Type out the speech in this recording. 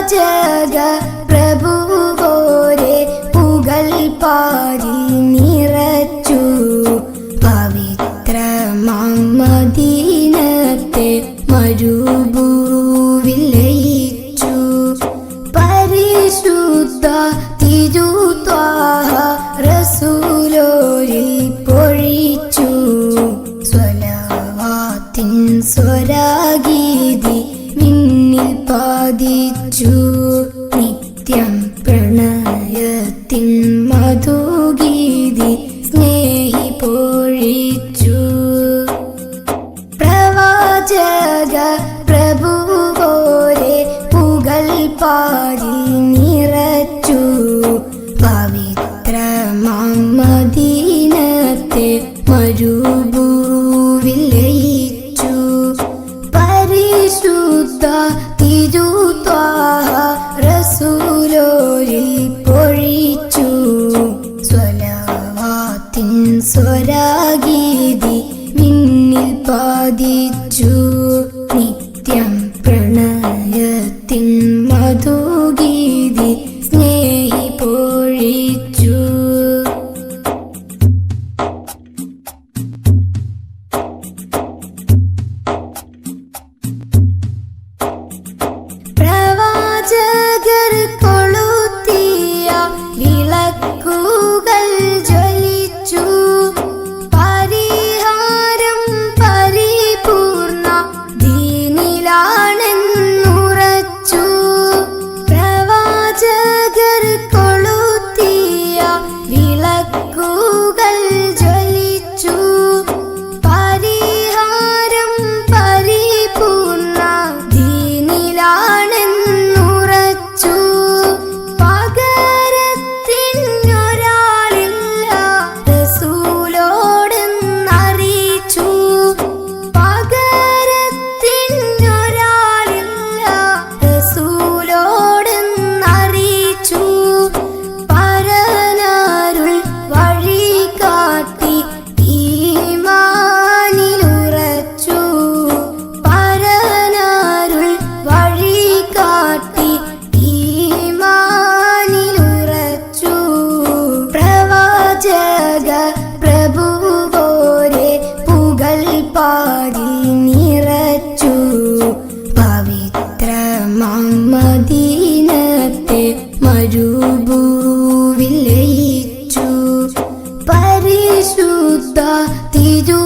പ്രവാചക പ്രഭുവോരെ പുകൾ പാരി നിറച്ചു പവിത്രമാം മദീനത്തെ മരുഭൂവിൽ ലയിച്ചു. പരിശുദ്ധ തിരുത്വാഹ റസൂലോരിൽ പൊഴിച്ചു സ്വലവാത്തിൻ സ്വരാഗീതി മിന്നിൽ പാദിച്ചു. നിത്യം പ്രണയത്തിൻ മധുഗീതി സ്നേഹി പൊഴിച്ചു. പ്രവാചക പ്രഭുവോരെ പുകൾ പാരി നിറച്ചു പവിത്രമാം മദീനത്തെ മരുഭൂവിൽ ലയിച്ചു. പരിശുദ്ധ തിരുത്വാഹ റസൂലോരിൽ പൊഴിച്ചു സ്വലവാത്തിൻ സ്വരാഗീതി മിന്നിൽ പാദിച്ചു. നിത്യം പ്രണയത്തിൻ മധുഗീതി സ്നേഹി പൊഴിച്ചു. പ്രവാചകർ കൊളുത്തിയ വിളക്കുകൾ ജ്വലിച്ചു. പരിഹാരം പരിപൂർണ ദീനിലാണെന്നുറച്ചു. പ്രവാചകർ കൊളുത്തിയ വിളക്കുകൾ ജ്വലിച്ചു. പരിഹാരം പരിപൂർണ ദീനിലാണെന്നുറച്ചു. പകരത്തിനൊരാളില്ല റസൂലോടെന്നറിയിച്ചു. പകരത്തിനൊരാളില്ല റസൂലോടെന്നറിയിച്ചു. പരനാരുൾ വഴി കാട്ടി ഈമാനിലുറച്ചു. പരനാരുൾ വഴി കാട്ടി ഈമാനിലുറച്ചു. പ്രവാചക പ്രഭുവോരെ പുകൾ പാരി നിറച്ചു പവിത്രമാം മദീനത്തെ മരുഭൂവിൽ ലയിച്ചു. പരിശുദ്ധ തിരു